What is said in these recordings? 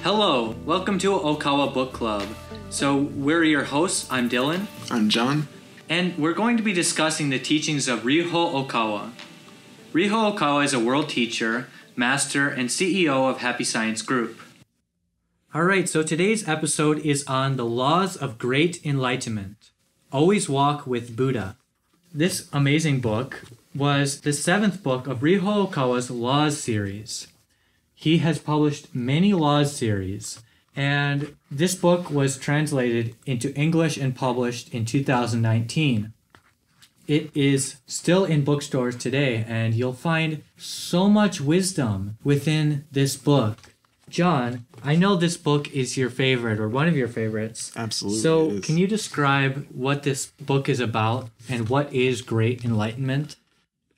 Hello, welcome to Okawa Book Club. So we're your hosts, I'm Dylan. I'm John. And we're going to be discussing the teachings of Ryuho Okawa. Ryuho Okawa is a world teacher, master, and CEO of Happy Science Group. Alright, so today's episode is on the laws of great enlightenment. Always walk with Buddha. This amazing book was the 7th book of Ryuho Okawa's Laws series. He has published many Laws series, and this book was translated into English and published in 2019. It is still in bookstores today, and you'll find so much wisdom within this book. John, I know this book is your favorite, or one of your favorites. Absolutely. So can you describe what this book is about and what is great enlightenment?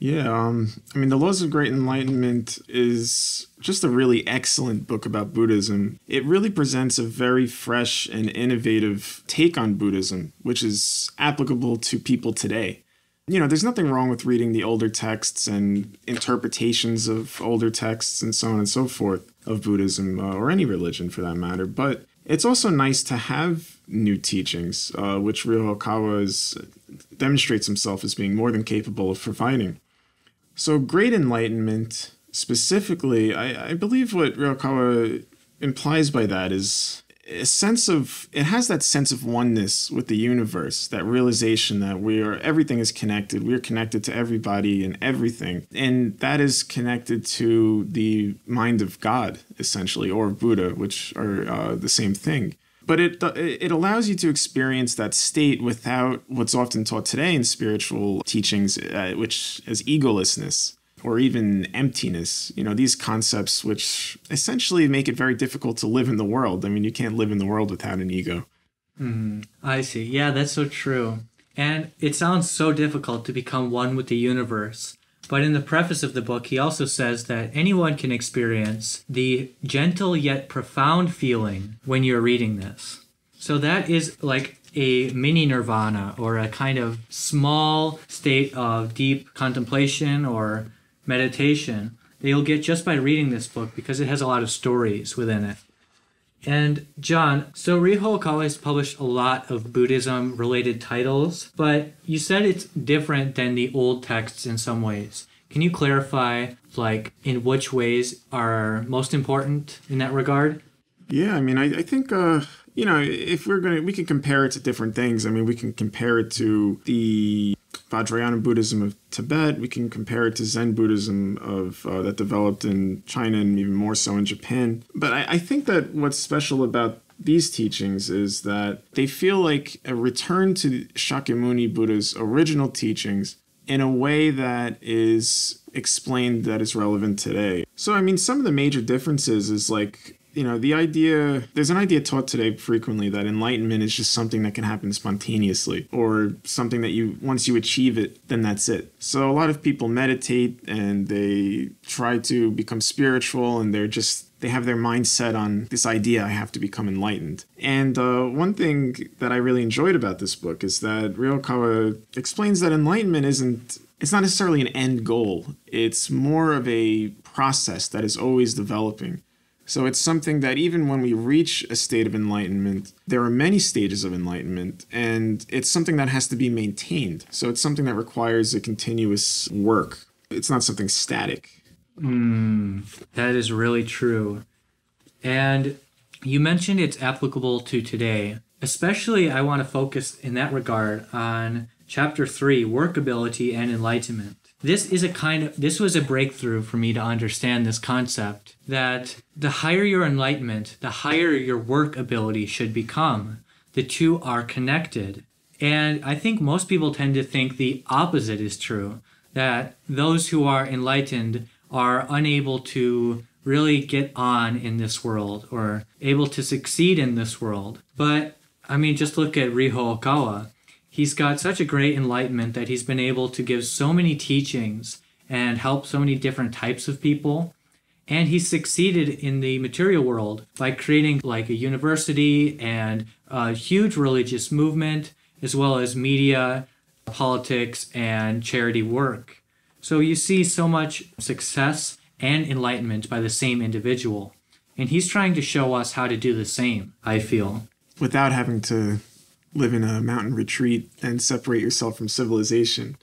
Yeah, The Laws of Great Enlightenment is just a really excellent book about Buddhism. It really presents a very fresh and innovative take on Buddhism, which is applicable to people today. There's nothing wrong with reading the older texts and interpretations of older texts and so on and so forth of Buddhism, or any religion for that matter, but it's also nice to have new teachings, which Ryuho Okawa demonstrates himself as being more than capable of providing. So great enlightenment, specifically, I believe what Ryuho Okawa implies by that is it has that sense of oneness with the universe, that realization that everything is connected. We are connected to everybody and everything. And that is connected to the mind of God, essentially, or Buddha, which are the same thing. But it allows you to experience that state without what's often taught today in spiritual teachings, which is egolessness or even emptiness. These concepts which essentially make it very difficult to live in the world. You can't live in the world without an ego. I see. Yeah, that's so true. And it sounds so difficult to become one with the universe. But in the preface of the book, he also says that anyone can experience the gentle yet profound feeling when you're reading this. So that is like a mini nirvana, or a kind of small state of deep contemplation or meditation that you'll get just by reading this book, because it has a lot of stories within it. And John, so Ryuho Okawa has published a lot of Buddhism-related titles, but you said it's different than the old texts in some ways. Can you clarify, in which ways are most important in that regard? Yeah, I think, if we can compare it to different things. We can compare it to the Vajrayana Buddhism of Tibet. We can compare it to Zen Buddhism that developed in China and even more so in Japan. But I think that what's special about these teachings is that they feel like a return to Shakyamuni Buddha's original teachings in a way that is explained, that is relevant today. So, some of the major differences is there's an idea taught today frequently that enlightenment is just something that can happen spontaneously, or something that once you achieve it, then that's it. So a lot of people meditate and they try to become spiritual, and they have their mind set on this idea, I have to become enlightened. And one thing that I really enjoyed about this book is that Ryuho Okawa explains that enlightenment it's not necessarily an end goal. It's more of a process that is always developing. So it's something that even when we reach a state of enlightenment, there are many stages of enlightenment, and it's something that has to be maintained. So it's something that requires a continuous work. It's not something static. That is really true. And you mentioned it's applicable to today. Especially, I want to focus in that regard on Chapter 3, Workability and Enlightenment. This was a breakthrough for me to understand this concept, that the higher your enlightenment, the higher your work ability should become. The two are connected. And I think most people tend to think the opposite is true, that those who are enlightened are unable to really get on in this world, or able to succeed in this world. But, just look at Ryuho Okawa. He's got such a great enlightenment that he's been able to give so many teachings and help so many different types of people. And he's succeeded in the material world by creating a university and a huge religious movement, as well as media, politics, and charity work. So you see so much success and enlightenment by the same individual. And he's trying to show us how to do the same, I feel. Without having to live in a mountain retreat and separate yourself from civilization.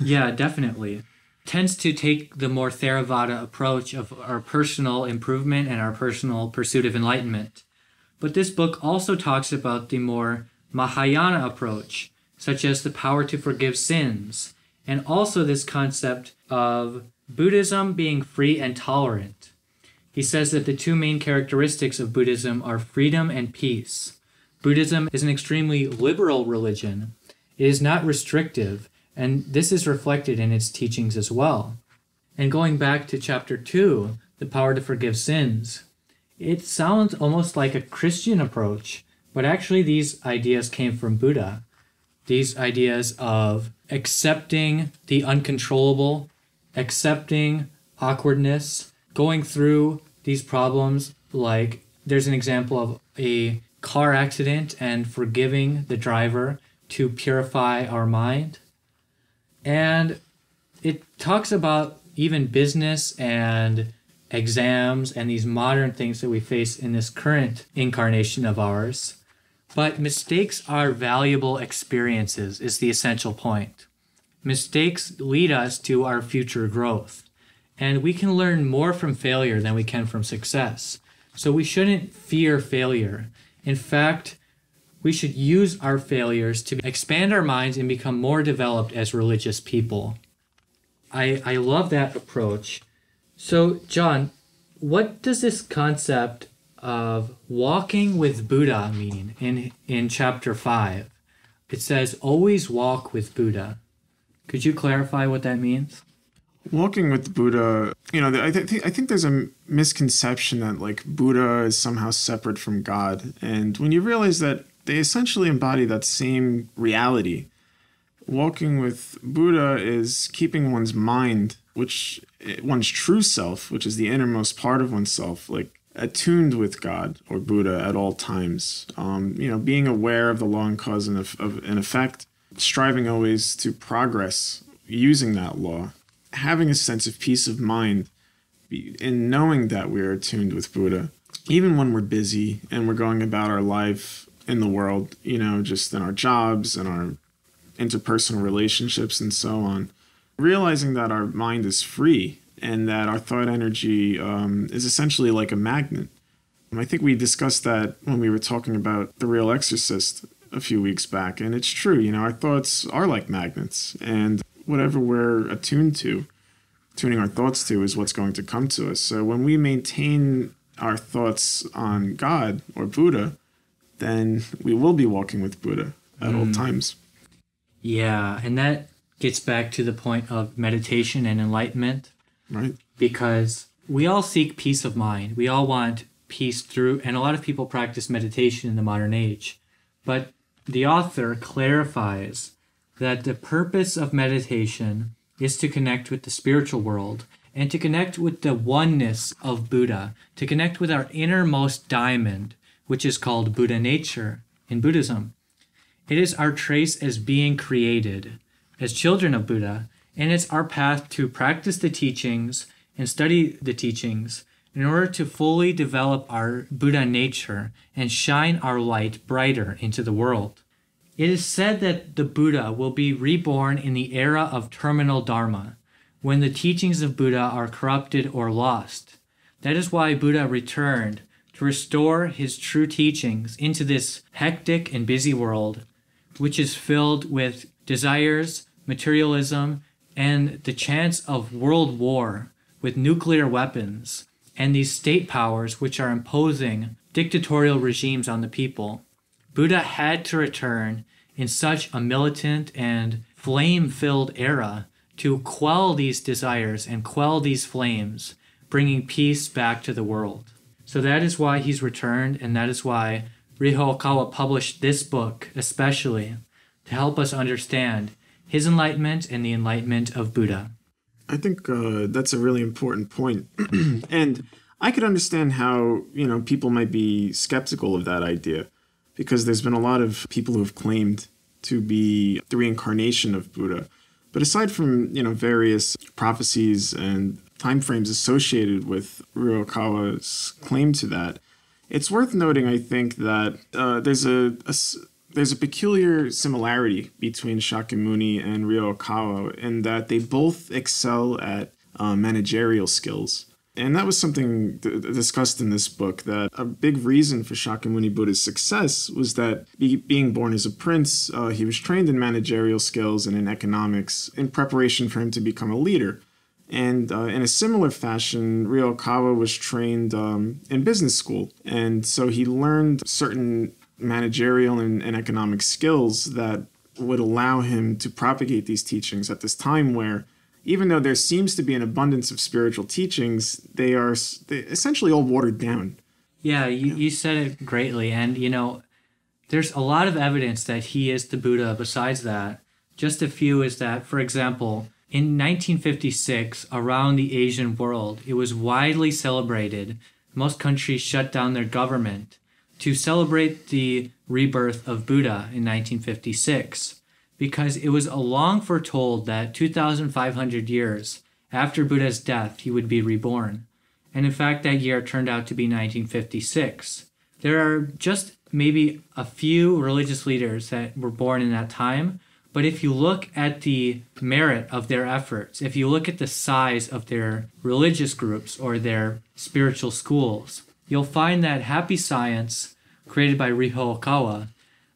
Yeah, definitely. Tends to take the more Theravada approach of our personal improvement and our personal pursuit of enlightenment. But this book also talks about the more Mahayana approach, such as the power to forgive sins, and also this concept of Buddhism being free and tolerant. He says that the two main characteristics of Buddhism are freedom and peace. Buddhism is an extremely liberal religion. It is not restrictive, and this is reflected in its teachings as well. And going back to chapter 2, the power to forgive sins, it sounds almost like a Christian approach, but actually these ideas came from Buddha. These ideas of accepting the uncontrollable, accepting awkwardness, going through these problems, like there's an example of a car accident and forgiving the driver to purify our mind. And it talks about even business and exams and these modern things that we face in this current incarnation of ours. But mistakes are valuable experiences is the essential point. Mistakes lead us to our future growth. And we can learn more from failure than we can from success. So we shouldn't fear failure. In fact, we should use our failures to expand our minds and become more developed as religious people. I love that approach. So, John, what does this concept of walking with Buddha mean in chapter 5? It says, always walk with Buddha. Could you clarify what that means? Walking with Buddha, I think there's a misconception that like Buddha is somehow separate from God. And when you realize that they essentially embody that same reality, walking with Buddha is keeping one's mind, one's true self, which is the innermost part of oneself, like attuned with God or Buddha at all times. Being aware of the law and cause and effect, striving always to progress using that law. Having a sense of peace of mind in knowing that we're attuned with Buddha, even when we're busy and we're going about our life in the world, just in our jobs and our interpersonal relationships and so on, realizing that our mind is free and that our thought energy is essentially like a magnet. I think we discussed that when we were talking about The Real Exorcist a few weeks back, and it's true, our thoughts are like magnets, and whatever we're attuned to, tuning our thoughts to is what's going to come to us. So when we maintain our thoughts on God or Buddha, then we will be walking with Buddha at all times. Yeah, and that gets back to the point of meditation and enlightenment. Right. Because we all seek peace of mind. We all want peace through, and a lot of people practice meditation in the modern age. But the author clarifies that the purpose of meditation is to connect with the spiritual world and to connect with the oneness of Buddha, to connect with our innermost diamond, which is called Buddha nature in Buddhism. It is our trace as being created, as children of Buddha, and it's our path to practice the teachings and study the teachings in order to fully develop our Buddha nature and shine our light brighter into the world. It is said that the Buddha will be reborn in the era of terminal Dharma, when the teachings of Buddha are corrupted or lost. That is why Buddha returned, to restore his true teachings into this hectic and busy world, which is filled with desires, materialism, and the chance of world war with nuclear weapons, and these state powers which are imposing dictatorial regimes on the people. Buddha had to return in such a militant and flame-filled era to quell these desires and quell these flames, bringing peace back to the world. So that is why he's returned, and that is why Ryo Okawa published this book especially, to help us understand his enlightenment and the enlightenment of Buddha. I think that's a really important point. And I could understand how, people might be skeptical of that idea, because there's been a lot of people who have claimed to be the reincarnation of Buddha. But aside from, various prophecies and timeframes associated with Ryukawa's claim to that. It's worth noting, I think, that there's a peculiar similarity between Shakyamuni and Ryukawa in that they both excel at managerial skills. And that was something discussed in this book, that a big reason for Shakyamuni Buddha's success was that being born as a prince, he was trained in managerial skills and in economics in preparation for him to become a leader. And in a similar fashion, Ryukawa was trained in business school. And so he learned certain managerial and economic skills that would allow him to propagate these teachings at this time where, even though there seems to be an abundance of spiritual teachings, they essentially all watered down. Yeah, you said it greatly. And, there's a lot of evidence that he is the Buddha. Besides that, just a few is that, for example, in 1956, around the Asian world, it was widely celebrated. Most countries shut down their government to celebrate the rebirth of Buddha in 1956. Because it was long foretold that 2,500 years after Buddha's death, he would be reborn. And in fact, that year turned out to be 1956. There are just maybe a few religious leaders that were born in that time, but if you look at the merit of their efforts, if you look at the size of their religious groups or their spiritual schools, you'll find that Happy Science, created by Riho Okawa,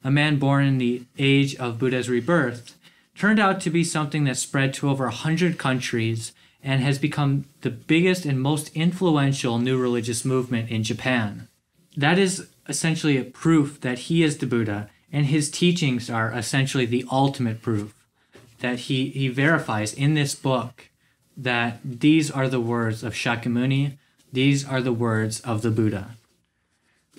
a man born in the age of Buddha's rebirth, turned out to be something that spread to over 100 countries and has become the biggest and most influential new religious movement in Japan. That is essentially a proof that he is the Buddha, and his teachings are essentially the ultimate proof that he verifies in this book that these are the words of Shakyamuni, these are the words of the Buddha.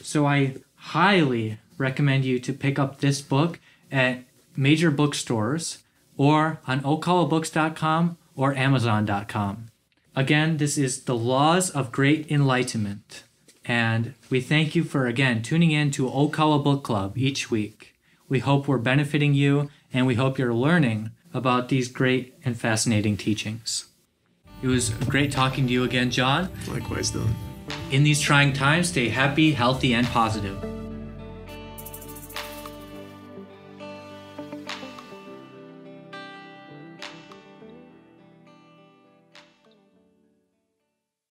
So I highly recommend you to pick up this book at major bookstores or on okawabooks.com or amazon.com. Again, this is The Laws of Great Enlightenment. And we thank you for, again, tuning in to Okawa Book Club each week. We hope we're benefiting you, and we hope you're learning about these great and fascinating teachings. It was great talking to you again, John. Likewise, Dylan. In these trying times, stay happy, healthy, and positive.